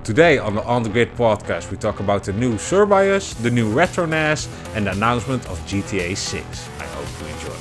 Today on the On The Grid podcast, we talk about the new Cerbios, the new RetroNas, and the announcement of GTA 6. I hope you enjoy.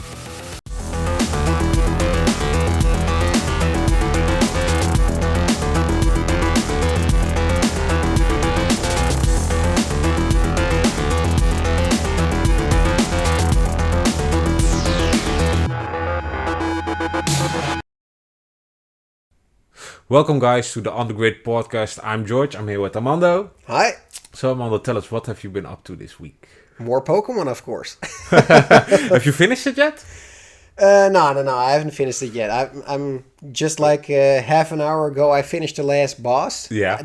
Welcome guys to the On The Grid podcast. I'm George, I'm here with Armando. Hi. So Armando, tell us, what have you been up to this week? More Pokemon, of course. Have you finished it yet? No, I haven't finished it yet. I'm just like half an hour ago, I finished the last boss. Yeah.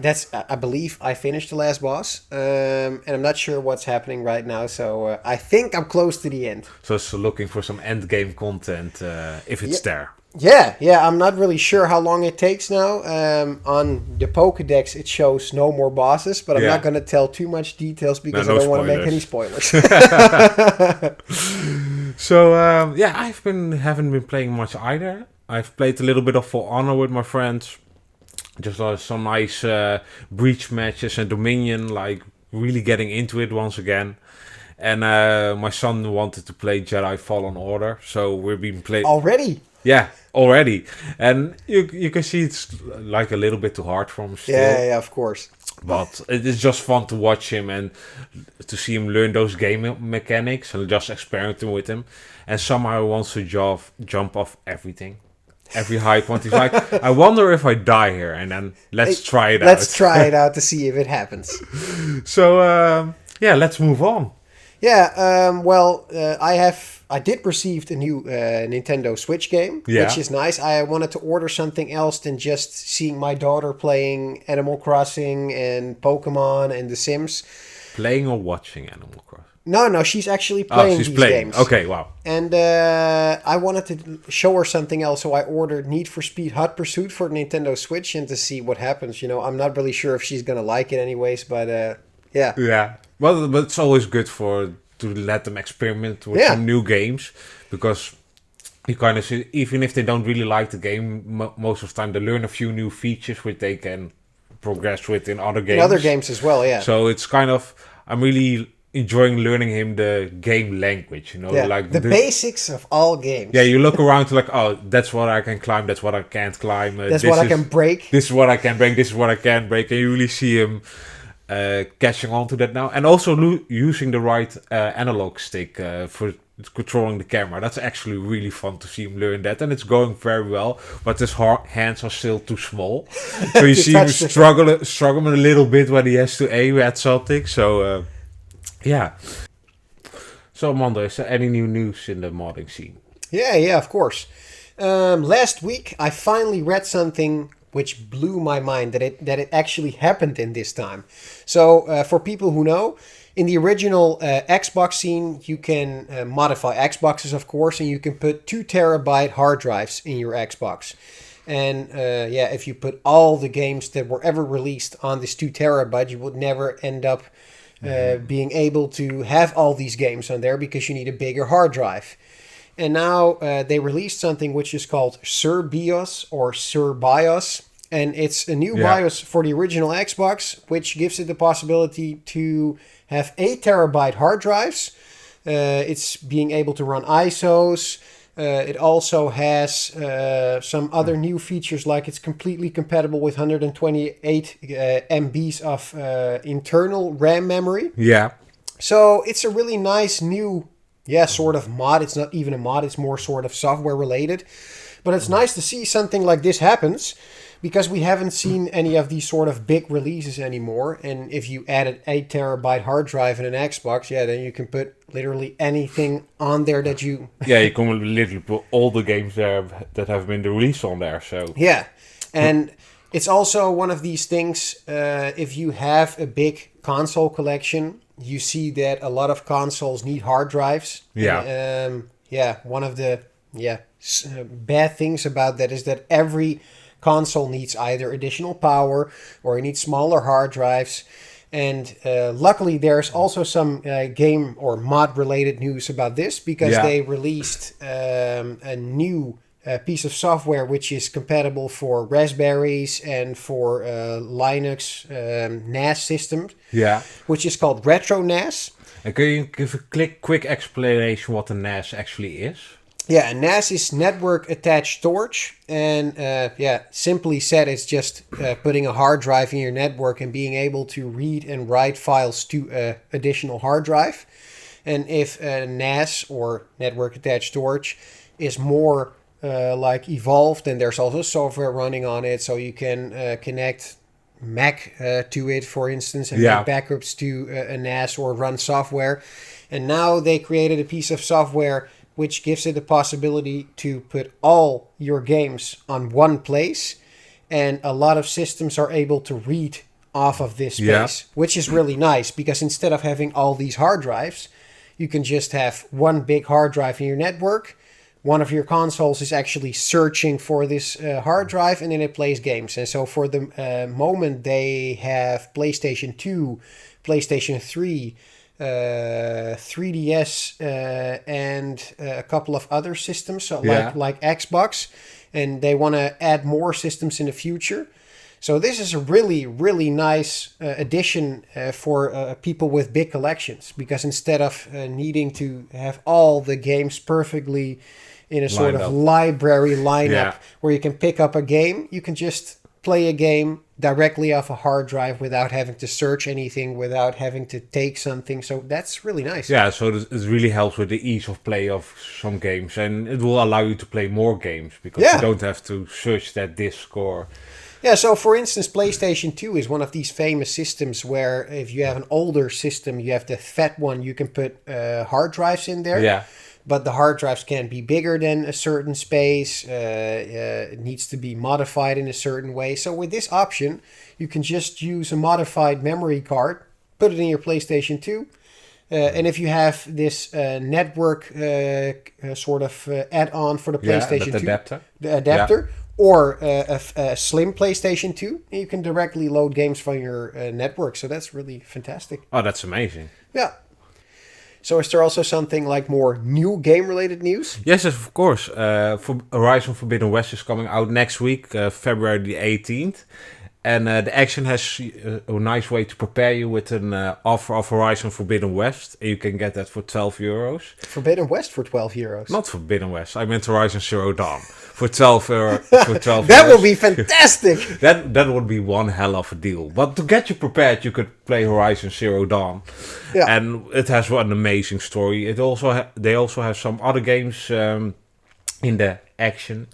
I believe I finished the last boss. And I'm not sure what's happening right now, so I think I'm close to the end. So it's looking for some end game content, if it's there. Yeah, I'm not really sure how long it takes now. On the Pokédex, it shows no more bosses, but I'm not going to tell too much details because I don't want to make any spoilers. So, I haven't been playing much either. I've played a little bit of For Honor with my friends. Just some nice Breach matches and Dominion, like really getting into it once again. And my son wanted to play Jedi Fallen Order, so we've been playing... Already? Yeah, already. And you can see it's like a little bit too hard for him still. Yeah, of course. But it is just fun to watch him and to see him learn those game mechanics and just experimenting with him. And somehow he wants to jump off everything. Every high point. He's like, I wonder if I die here. And then let's try it out. Let's try it out to see if it happens. So, let's move on. Yeah, I did receive the new Nintendo Switch game, which is nice. I wanted to order something else than just seeing my daughter playing Animal Crossing and Pokemon and The Sims. Playing or watching Animal Crossing? No, she's actually playing these games. Okay, wow. And I wanted to show her something else, so I ordered Need for Speed Hot Pursuit for Nintendo Switch and to see what happens. You know, I'm not really sure if she's going to like it anyways, but yeah. Yeah. Well, but it's always good to let them experiment with some new games, because you kind of see, even if they don't really like the game, most of the time they learn a few new features which they can progress with in other games. In other games as well, yeah. So it's kind of, I'm really enjoying learning him the game language, you know, like the basics of all games. Yeah, you look around to like, oh, that's what I can climb, that's what I can't climb. That's what I can break. This is what I can break, this is what I can't break, and you really see him catching on to that now, and also using the right analog stick for controlling the camera. That's actually really fun to see him learn that, and it's going very well, but his hands are still too small. So you see him struggling a little bit when he has to aim at something. So, So, Amanda, is there any new news in the modding scene? Yeah, of course. Last week, I finally read something which blew my mind that it actually happened in this time. So for people who know, in the original Xbox scene, you can modify Xboxes, of course, and you can put 2 terabyte hard drives in your Xbox. And if you put all the games that were ever released on this 2 terabyte, you would never end up being able to have all these games on there because you need a bigger hard drive. And now they released something which is called Cerbios or Cerbios. And it's a new BIOS for the original Xbox, which gives it the possibility to have 8 terabyte hard drives. It's being able to run ISOs. It also has some other new features, like it's completely compatible with 128 MBs of internal RAM memory. Yeah. So it's a really nice new... sort of mod. It's not even a mod. It's more sort of software related. But it's nice to see something like this happens because we haven't seen any of these sort of big releases anymore. And if you add an 8 terabyte hard drive in an Xbox, then you can put literally anything on there that you... Yeah, you can literally put all the games there that have been released on there. So yeah, and it's also one of these things, if you have a big console collection... You see that a lot of consoles need hard drives. Yeah. And, one of the bad things about that is that every console needs either additional power or it needs smaller hard drives. And luckily, there's also some game or mod related news about this because they released a new piece of software which is compatible for Raspberries and for Linux NAS systems, Yeah. which is called RetroNas. And can you give a quick explanation what a NAS actually is? Yeah, NAS is network attached storage, and simply said, it's just putting a hard drive in your network and being able to read and write files to additional hard drive. And if NAS or network attached storage is more evolved, then there's also software running on it, so you can connect Mac to it, for instance, and make backups to a NAS or run software. And now they created a piece of software which gives it the possibility to put all your games on one place, and a lot of systems are able to read off of this space, which is really nice, because instead of having all these hard drives, you can just have one big hard drive in your network. One of your consoles is actually searching for this hard drive, and then it plays games. And so for the moment, they have PlayStation 2, PlayStation 3, 3DS, and a couple of other systems, so like Xbox. And they want to add more systems in the future. So this is a really, really nice addition for people with big collections, because instead of needing to have all the games perfectly in a sort of library lineup where you can pick up a game, you can just play a game directly off a hard drive without having to search anything, without having to take something. So that's really nice. Yeah, so it really helps with the ease of play of some games, and it will allow you to play more games, because you don't have to search that disc or... Yeah, so for instance, PlayStation 2 is one of these famous systems where if you have an older system, you have the fat one, you can put hard drives in there. Yeah. But the hard drives can't be bigger than a certain space. It needs to be modified in a certain way. So with this option, you can just use a modified memory card, put it in your PlayStation 2. And if you have this network sort of add-on for the PlayStation 2, adapter. The adapter, or a slim PlayStation 2, you can directly load games from your network. So that's really fantastic. Oh, that's amazing. Yeah. So is there also something like more new game-related news? Yes, of course. For Horizon Forbidden West is coming out next week, February the 18th. And the Action has a nice way to prepare you with an offer of Horizon Forbidden West. And you can get that for €12. Forbidden West for €12? Not Forbidden West. I meant Horizon Zero Dawn. For 12 That would be fantastic. That would be one hell of a deal. But to get you prepared, you could play Horizon Zero Dawn. Yeah. And it has an amazing story. It also they also have some other games in the action.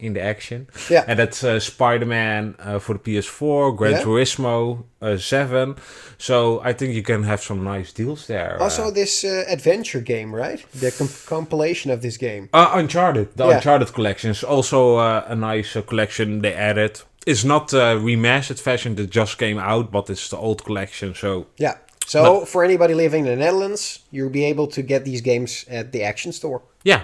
Yeah. And that's Spider-Man for the PS4, Gran Turismo 7. So I think you can have some nice deals there. Also this adventure game, right? The compilation of this game. Uncharted. The Uncharted collection is also a nice collection they added. It's not a remastered version that just came out, but it's the old collection. So yeah. So for anybody living in the Netherlands, you'll be able to get these games at the Action Store. Yeah.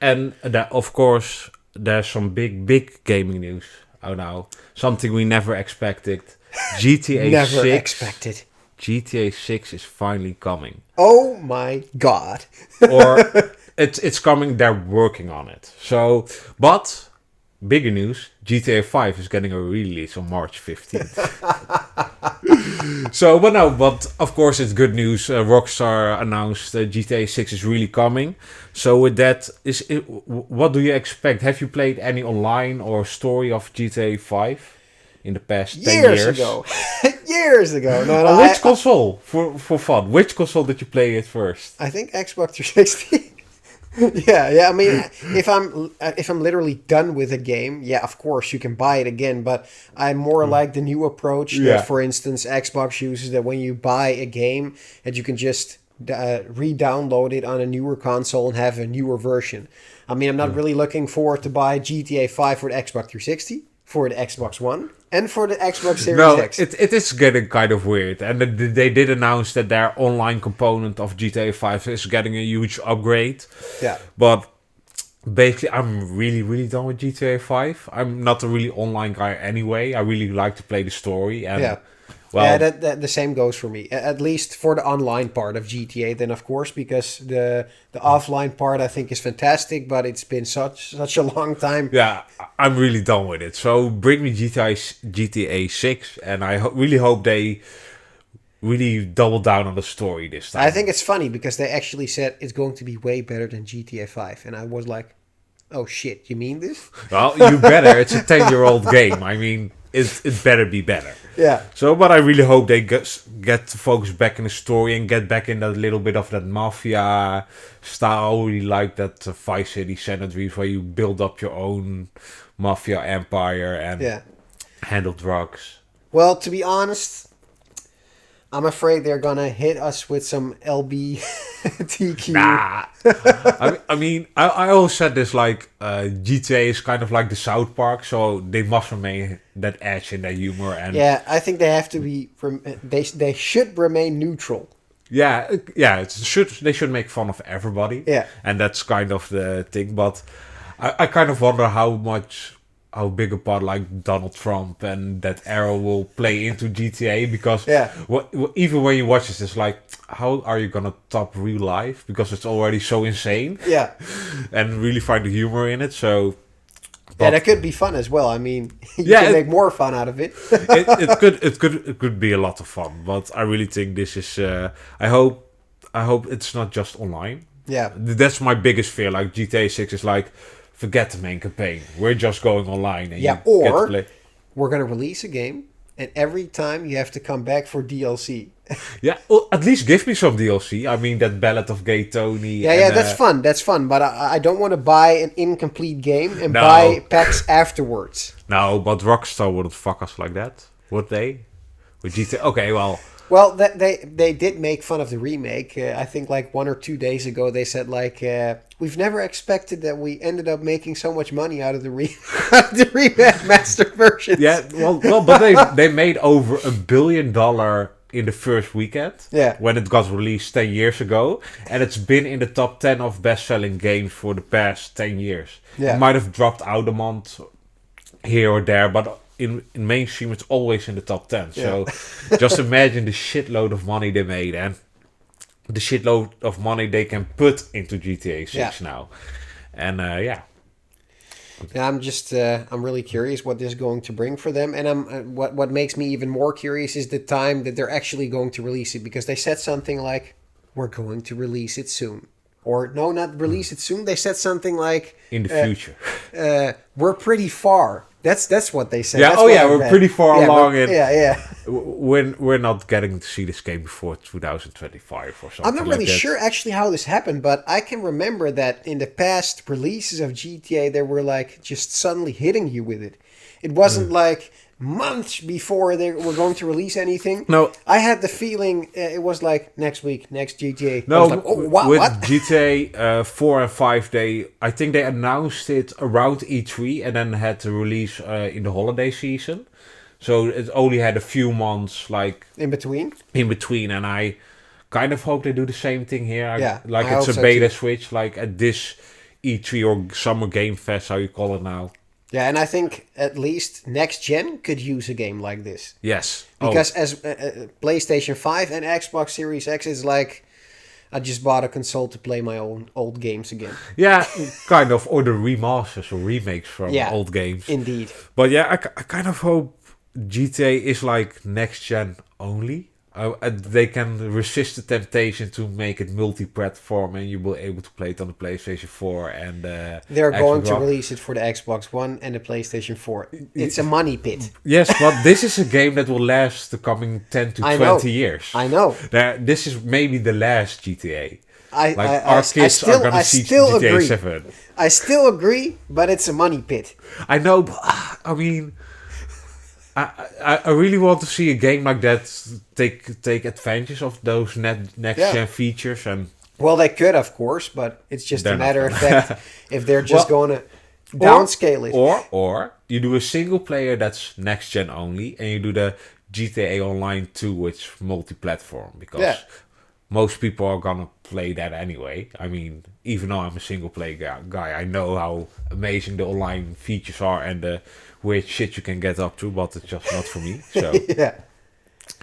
And of course, there's some big gaming news. Oh no, something we never expected. GTA 6. Never expected. GTA 6 is finally coming. Oh my god. Or it's coming, they're working on it. So, but bigger news, GTA 5 is getting a release on March 15th. So, but of course it's good news. Rockstar announced GTA 6 is really coming. So with that, what do you expect? Have you played any online or story of GTA 5 in the past 10 years? Years ago. Years ago. No, On which console? For fun. Which console did you play it first? I think Xbox 360. Yeah. I mean, if I'm literally done with a game, yeah, of course you can buy it again. But I'm more like the new approach that, for instance, Xbox uses, that when you buy a game, that you can just re-download it on a newer console and have a newer version. I mean, I'm not really looking forward to buy GTA 5 for the Xbox 360, for the Xbox One, and for the Xbox Series X. It is getting kind of weird. And they did announce that their online component of GTA 5 is getting a huge upgrade. Yeah. But basically, I'm really done with GTA 5. I'm not a really online guy anyway. I really like to play the story. And Well, Yeah, that the same goes for me. At least for the online part of GTA, then of course, because the offline part I think is fantastic, but it's been such a long time. yeah, I'm really done with it. So bring me GTA 6, and I really hope they really double down on the story this I time. think it's funny because they actually said it's going to be way better than GTA 5, and I was like, oh shit, you mean this? Well, you better. It's a 10-year-old game. I mean, it better be better. Yeah. So, but I really hope they get to focus back in the story and get back in that little bit of that mafia style. I really like that Vice City San Andreas where you build up your own mafia empire and Yeah. handle drugs. Well, to be honest, I'm afraid they're gonna hit us with some LBTQ. Nah. I mean, I always said this, like, GTA is kind of like the South Park, so they must remain that edge in their humor. And Yeah, I think they have to be. They should remain neutral. yeah, they should make fun of everybody. Yeah. And that's kind of the thing. But I kind of wonder how big a part like Donald Trump and that era will play into GTA, because Yeah. even when you watch this, it's like, how are you gonna top real life, because it's already so insane, Yeah. and really find the humor in it. So Yeah, that could be fun as well. I mean, you Yeah, can it- make more fun out of it. it could be a lot of fun. But I really think this is. I hope it's not just online. Yeah. That's my biggest fear. Like GTA 6 is like, forget the main campaign. We're just going online. And Yeah, you get to or play. we're gonna release a game, and every time you have to come back for DLC. Yeah, well, at least give me some DLC. I mean, that Ballad of Gay Tony. Yeah, and, that's fun. That's fun. But I don't want to buy an incomplete game and No. buy packs afterwards. No, but Rockstar wouldn't fuck us like that, would they? With GTA. Okay, well. Well, they did make fun of the remake. I think like 1 or 2 days ago they said like we've never expected that we ended up making so much money out of the remastered versions. Yeah, well, but they made over $1 billion in the first weekend. Yeah. When it got released 10 years ago, and it's been in the top 10 of best-selling games for the past 10 years. Yeah. It might have dropped out a month here or there, but in mainstream it's always in the top 10. So just imagine the shitload of money they made and the shitload of money they can put into GTA 6 now. And Yeah, I'm really curious what this is going to bring for them, and what makes me even more curious is the time that they're actually going to release it, because they said something like, "We're going to release it soon," or no, not release it soon. They said something like, in the future. "We're pretty far." That's what they said. Yeah, That's oh what yeah, I we're read. pretty far Yeah, along we're- in. Yeah. We're not getting to see this game before 2025 or something. I'm not really like that. sure actually how this happened, but I can remember that in the past releases of GTA, they were like just suddenly hitting you with it. It wasn't like months before they were going to release anything. No. I had the feeling it was like next week, next GTA. I No, was like, oh, with what? GTA 4 and 5, I think they announced it around E3 and then had to release in the holiday season. So it only had a few months like In between? in between, and I kind of hope they do the same thing here. Yeah, Like I it's hope a so beta too. switch, like at this E3 or Summer Game Fest, how you call it now. Yeah, and I think at least next gen could use a game like this. Yes. Because as PlayStation 5 and Xbox Series X is like, I just bought a console to play my own old games again. Yeah, kind of, or the remasters or remakes from Yeah. old games. Indeed. But yeah, I kind of hope GTA is like next gen only. They can resist the temptation to make it multi-platform, and you will able to play it on the PlayStation 4 and They're going to Xbox One. release it for the Xbox One and the PlayStation 4. It's a money pit. Yes, but this is a game that will last the coming 10 to I 20 know. years. I know. This is maybe the last GTA. I Our kids are going to see still GTA agree. 7. I still agree, but it's a money pit. I know, but I mean, I really want to see a game like that take advantage of those next gen features, and Well, they could, of course, but it's just They're a not matter of gonna. fact if they're just Well, going to downscale it. or you do a single player that's next gen only, and you do the GTA Online 2, which is multi-platform, because Yeah. most people are gonna play that anyway. I mean, even though I'm a single player guy, I know how amazing the online features are and the weird shit you can get up to, but it's just not for me. So Yeah.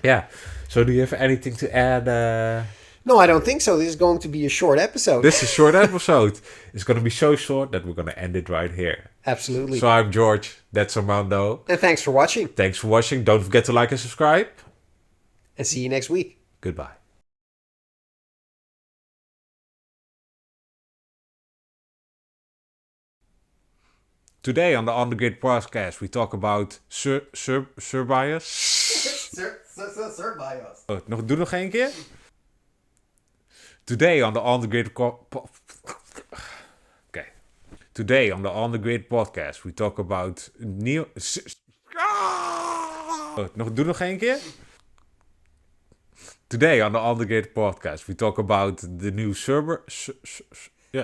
Yeah. So do you have anything to add? No, I don't think so. This is going to be a short episode. This is a short episode. It's going to be so short that we're going to end it right here. Absolutely. So I'm George. That's Armando. And thanks for watching. Thanks for watching. Don't forget to like and subscribe. And see you next week. Goodbye. Today on the On The Grid podcast, we talk about Cerbios. Cerbios. Doe nog één keer. Today on the On The Grid... Okay. Today on the On The Grid podcast, we talk about new... Doe nog één keer. Today on the On The Grid podcast, we talk about the new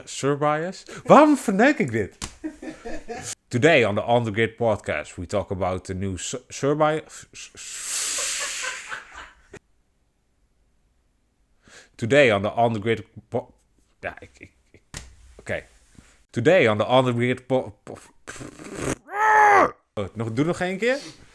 Cerbios. Waarom verneuk ik dit? Today on the On The Grid podcast, we talk about the new Cerbios. Today on the On The Grid... Oké. Today on the On The Grid... Doe nog één keer.